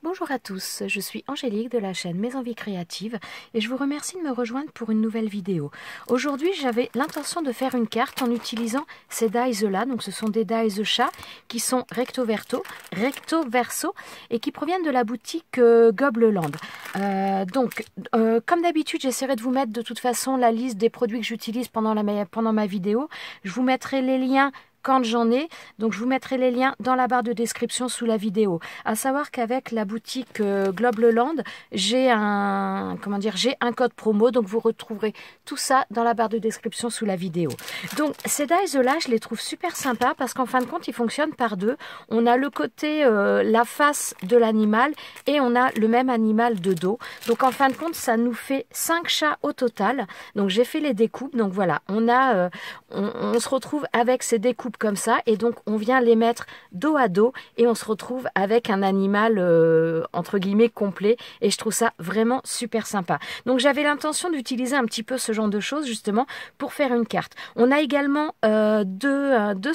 Bonjour à tous, je suis Angélique de la chaîne Mes Envies Créatives et je vous remercie de me rejoindre pour une nouvelle vidéo. Aujourd'hui, j'avais l'intention de faire une carte en utilisant ces dies-là. Donc ce sont des dies chat qui sont recto verso et qui proviennent de la boutique Gobleland. Comme d'habitude, j'essaierai de vous mettre de toute façon la liste des produits que j'utilise pendant ma vidéo. Je vous mettrai les liens quand j'en ai, donc je vous mettrai les liens dans la barre de description sous la vidéo. À savoir qu'avec la boutique Gobleland, j'ai un code promo, donc vous retrouverez tout ça dans la barre de description sous la vidéo. Donc ces dies là, je les trouve super sympas parce qu'en fin de compte, ils fonctionnent par deux. On a le côté la face de l'animal et on a le même animal de dos. Donc en fin de compte, ça nous fait 5 chats au total. Donc j'ai fait les découpes. Donc voilà, on se retrouve avec ces découpes comme ça et donc on vient les mettre dos à dos et on se retrouve avec un animal entre guillemets complet et je trouve ça vraiment super sympa. Donc j'avais l'intention d'utiliser un petit peu ce genre de choses justement pour faire une carte. On a également deux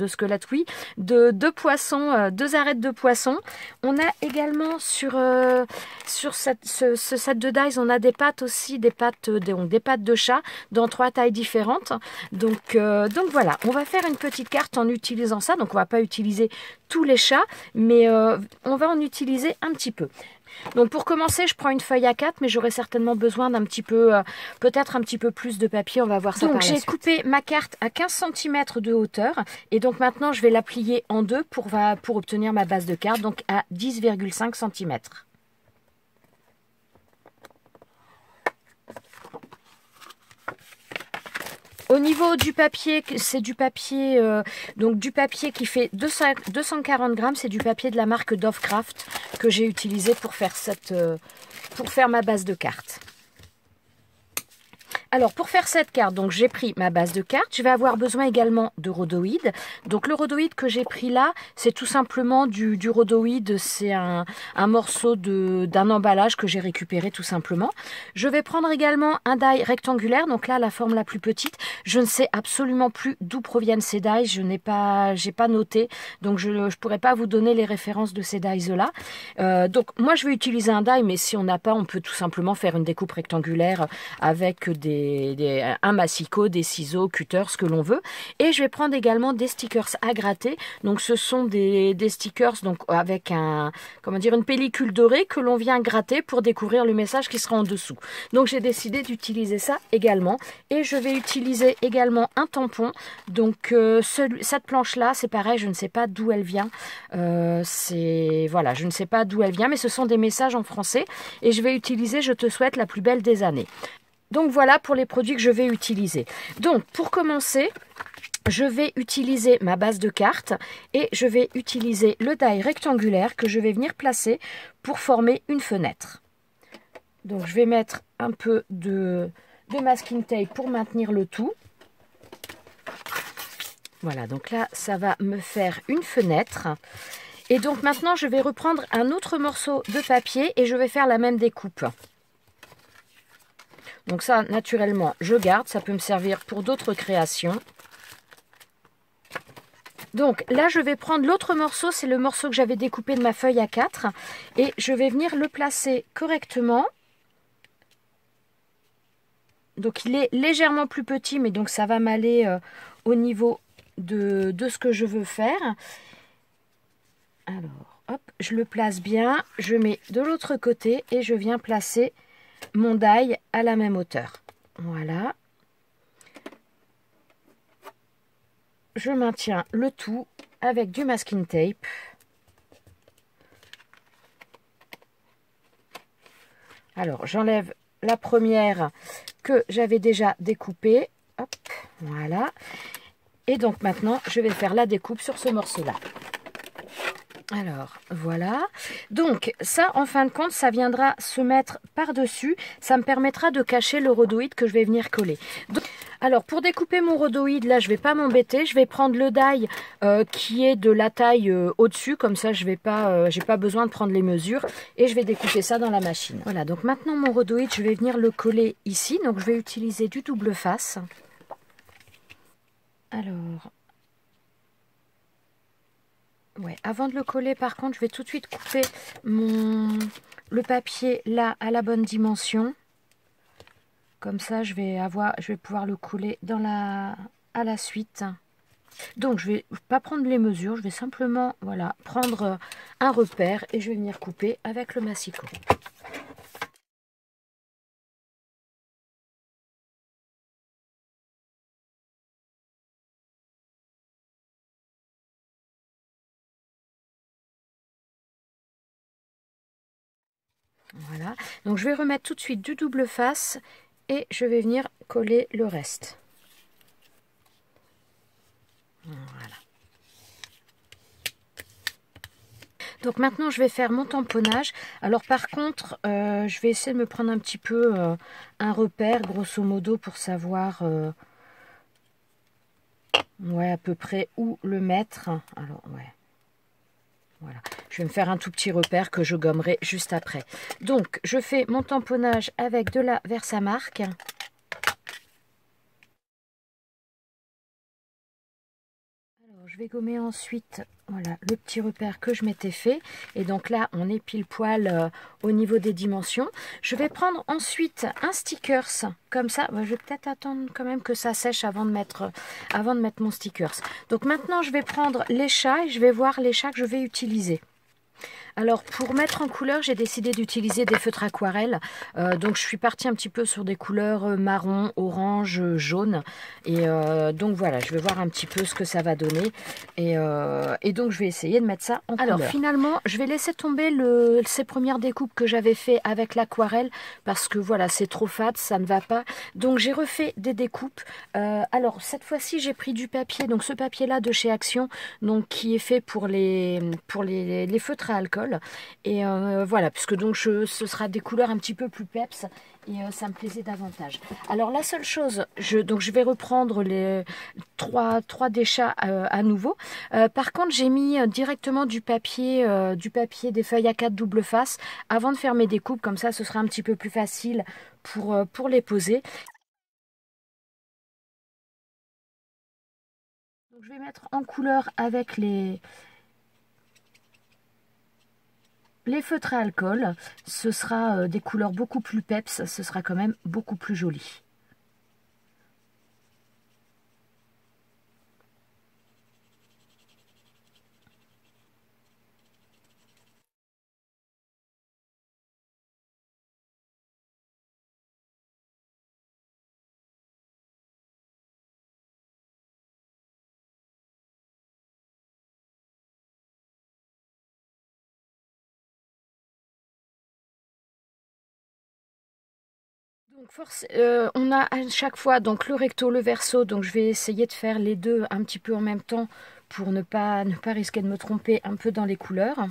squelettes, oui, deux poissons, deux arêtes de poissons. On a également sur ce set de dies, on a des pattes aussi, des pattes de chat dans 3 tailles différentes. Donc voilà, on va faire une petite carte en utilisant ça. Donc on va pas utiliser tous les chats, mais on va en utiliser un petit peu. Donc pour commencer, je prends une feuille A4, mais j'aurai certainement besoin d'un petit peu, peut-être un petit peu plus de papier. On va voir ça par la suite. Donc j'ai coupé ma carte à 15 cm de hauteur. Et donc maintenant, je vais la plier en deux pour obtenir ma base de carte, donc à 10,5 cm. Au niveau du papier, c'est du papier, qui fait 240 grammes. C'est du papier de la marque Dovecraft que j'ai utilisé pour faire ma base de carte. Alors pour faire cette carte, donc j'ai pris ma base de carte. Je vais avoir besoin également de rhodoïde. Donc le rhodoïde que j'ai pris là, c'est tout simplement du rhodoïde. C'est un morceau d'un emballage que j'ai récupéré tout simplement. Je vais prendre également un die rectangulaire. Donc là, la forme la plus petite. Je ne sais absolument plus d'où proviennent ces dies. J'ai pas noté. Donc je ne pourrais pas vous donner les références de ces dies là. Donc moi je vais utiliser un die, mais si on n'a pas, on peut tout simplement faire une découpe rectangulaire avec un massicot, des ciseaux, cutter, ce que l'on veut. Et je vais prendre également des stickers à gratter. Donc ce sont des stickers donc avec une pellicule dorée que l'on vient gratter pour découvrir le message qui sera en dessous. Donc j'ai décidé d'utiliser ça également. Et je vais utiliser également un tampon. Donc cette planche là, c'est pareil, je ne sais pas d'où elle vient. Je ne sais pas d'où elle vient, mais ce sont des messages en français. Et je vais utiliser "Je te souhaite la plus belle des années". Donc voilà pour les produits que je vais utiliser. Donc pour commencer, je vais utiliser ma base de carte et je vais utiliser le die rectangulaire que je vais venir placer pour former une fenêtre. Donc je vais mettre un peu de masking tape pour maintenir le tout. Voilà, donc là ça va me faire une fenêtre. Et donc maintenant je vais reprendre un autre morceau de papier et je vais faire la même découpe. Donc ça, naturellement, je garde. Ça peut me servir pour d'autres créations. Donc là, je vais prendre l'autre morceau. C'est le morceau que j'avais découpé de ma feuille A4. Et je vais venir le placer correctement. Donc il est légèrement plus petit, mais donc ça va m'aller au niveau de ce que je veux faire. Alors, hop, je le place bien. Je mets de l'autre côté et je viens placer mon die à la même hauteur. Voilà. Je maintiens le tout avec du masking tape. Alors, j'enlève la première que j'avais déjà découpée. Hop, voilà. Et donc maintenant, je vais faire la découpe sur ce morceau-là. Alors, voilà. Donc, ça, en fin de compte, ça viendra se mettre par-dessus. Ça me permettra de cacher le rhodoïde que je vais venir coller. Donc, alors, pour découper mon rhodoïde, là, je ne vais pas m'embêter. Je vais prendre le die qui est de la taille au-dessus. Comme ça, j'ai pas besoin de prendre les mesures. Et je vais découper ça dans la machine. Voilà, donc maintenant, mon rhodoïde, je vais venir le coller ici. Donc, je vais utiliser du double face. Alors... Ouais, avant de le coller, par contre, je vais tout de suite couper le papier là à la bonne dimension. Comme ça, je vais pouvoir le coller à la suite. Donc, je vais pas prendre les mesures, je vais simplement, voilà, prendre un repère et je vais venir couper avec le massicot. Voilà, donc je vais remettre tout de suite du double face et je vais venir coller le reste. Voilà. Donc maintenant je vais faire mon tamponnage. Alors par contre, je vais essayer de me prendre un petit peu un repère, grosso modo, pour savoir ouais, à peu près où le mettre. Alors ouais. Voilà, je vais me faire un tout petit repère que je gommerai juste après. Donc, je fais mon tamponnage avec de la Versamark. Alors, je vais gommer ensuite, voilà, le petit repère que je m'étais fait. Et donc là, on est pile poil au niveau des dimensions. Je vais prendre ensuite un stickers, comme ça. Je vais peut-être attendre quand même que ça sèche avant de mettre mon stickers. Donc maintenant, je vais prendre les chats et je vais voir les chats que je vais utiliser. Alors pour mettre en couleur, j'ai décidé d'utiliser des feutres aquarelles. Donc je suis partie un petit peu sur des couleurs marron, orange, jaune. Et donc voilà, je vais voir un petit peu ce que ça va donner. Et donc je vais essayer de mettre ça en couleur. Alors finalement, je vais laisser tomber ces premières découpes que j'avais fait avec l'aquarelle. Parce que voilà, c'est trop fade, ça ne va pas. Donc j'ai refait des découpes. Alors cette fois-ci, j'ai pris du papier. Donc ce papier-là de chez Action, donc, qui est fait pour les feutres à alcool. Et voilà, puisque donc ce sera des couleurs un petit peu plus peps et ça me plaisait davantage. Alors la seule chose, donc je vais reprendre les trois des chats à nouveau. Par contre, j'ai mis directement du papier des feuilles A4 double face avant de faire mes découpes, comme ça ce sera un petit peu plus facile pour les poser. Donc je vais mettre en couleur avec les feutres à alcool. Ce sera des couleurs beaucoup plus peps, ce sera quand même beaucoup plus joli. Donc on a à chaque fois donc le recto, le verso, donc je vais essayer de faire les deux un petit peu en même temps pour ne pas risquer de me tromper un peu dans les couleurs.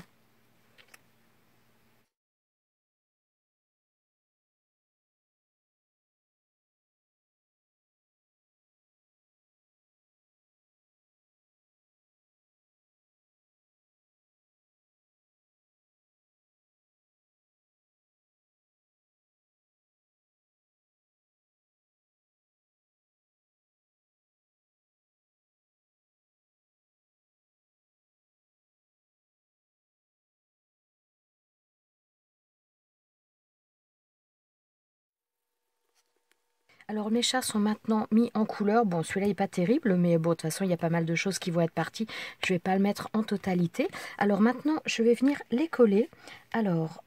Alors mes chats sont maintenant mis en couleur. Bon, celui-là n'est pas terrible, mais bon, de toute façon, il y a pas mal de choses qui vont être parties. Je ne vais pas le mettre en totalité. Alors maintenant, je vais venir les coller. Alors,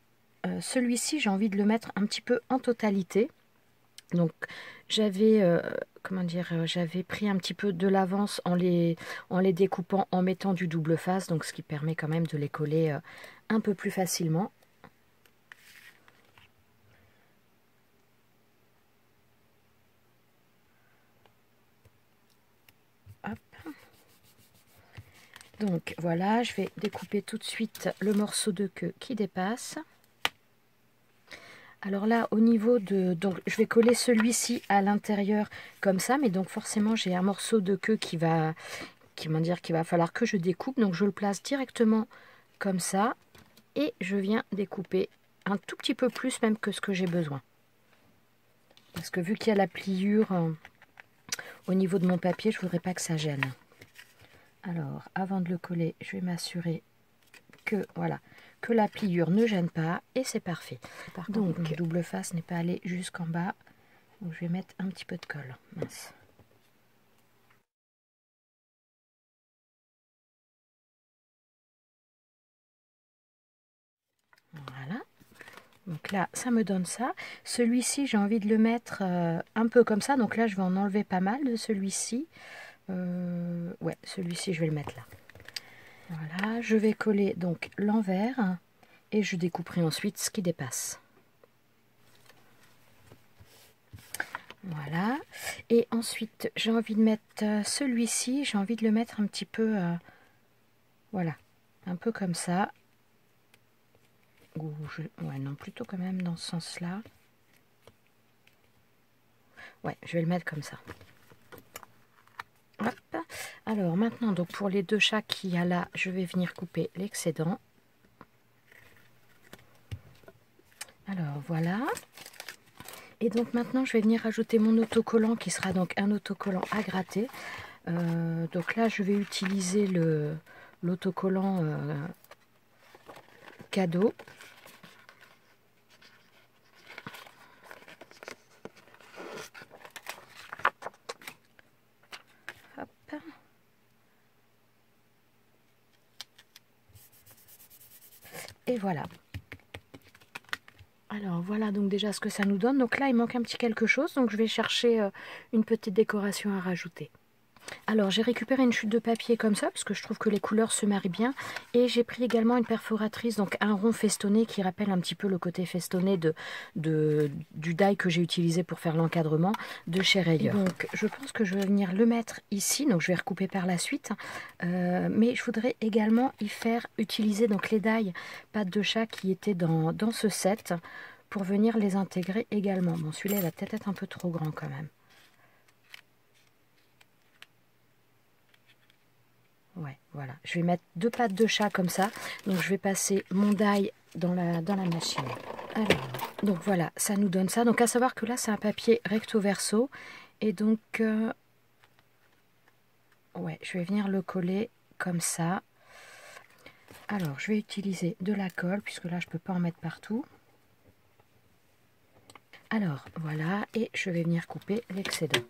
celui-ci, j'ai envie de le mettre un petit peu en totalité. Donc, j'avais j'avais pris un petit peu de l'avance en les découpant, en mettant du double face, donc ce qui permet quand même de les coller un peu plus facilement. Donc voilà, je vais découper tout de suite le morceau de queue qui dépasse. Alors là, au niveau de... Donc je vais coller celui-ci à l'intérieur comme ça, mais donc forcément j'ai un morceau de queue qu'il va falloir que je découpe. Donc je le place directement comme ça et je viens découper un tout petit peu plus même que ce que j'ai besoin. Parce que vu qu'il y a la pliure au niveau de mon papier, je ne voudrais pas que ça gêne. Alors, avant de le coller, je vais m'assurer que, voilà, que la pliure ne gêne pas et c'est parfait. Donc, mon double face n'est pas allé jusqu'en bas. Donc, je vais mettre un petit peu de colle. Mince. Voilà. Donc là, ça me donne ça. Celui-ci, j'ai envie de le mettre un peu comme ça. Donc là, je vais en enlever pas mal de celui-ci. Ouais, celui-ci, je vais le mettre là. Voilà, je vais coller donc l'envers et je découperai ensuite ce qui dépasse. Voilà. Et ensuite, j'ai envie de mettre celui-ci. J'ai envie de le mettre un petit peu... voilà, un peu comme ça. Ouais, non, plutôt quand même dans ce sens-là. Ouais, je vais le mettre comme ça. Hop. Alors maintenant, donc pour les deux chats qu'il y a là, je vais venir couper l'excédent. Alors voilà. Et donc maintenant, je vais venir ajouter mon autocollant qui sera donc un autocollant à gratter. Donc là, je vais utiliser l'autocollant cadeau. Hop. Et voilà. Alors voilà donc déjà ce que ça nous donne. Donc là il manque un petit quelque chose, donc je vais chercher une petite décoration à rajouter. Alors j'ai récupéré une chute de papier comme ça parce que je trouve que les couleurs se marient bien, et j'ai pris également une perforatrice, donc un rond festonné qui rappelle un petit peu le côté festonné du die que j'ai utilisé pour faire l'encadrement de chez Rayer. Donc je pense que je vais venir le mettre ici, donc je vais recouper par la suite, mais je voudrais également y faire utiliser donc les die pattes de chat qui étaient dans ce set pour venir les intégrer également. Bon, celui-là il va peut-être être un peu trop grand quand même. Ouais, voilà. Je vais mettre 2 pattes de chat comme ça. Donc je vais passer mon die dans la machine. Alors, donc voilà, ça nous donne ça. Donc à savoir que là c'est un papier recto verso. Et donc, ouais, je vais venir le coller comme ça. Alors je vais utiliser de la colle, puisque là je peux pas en mettre partout. Alors voilà, et je vais venir couper l'excédent.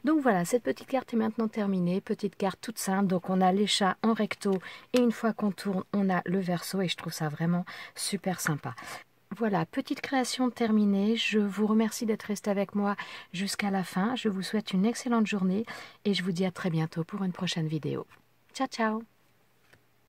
Donc voilà, cette petite carte est maintenant terminée, petite carte toute simple. Donc on a les chats en recto et une fois qu'on tourne, on a le verso et je trouve ça vraiment super sympa. Voilà, petite création terminée. Je vous remercie d'être resté avec moi jusqu'à la fin. Je vous souhaite une excellente journée et je vous dis à très bientôt pour une prochaine vidéo. Ciao, ciao!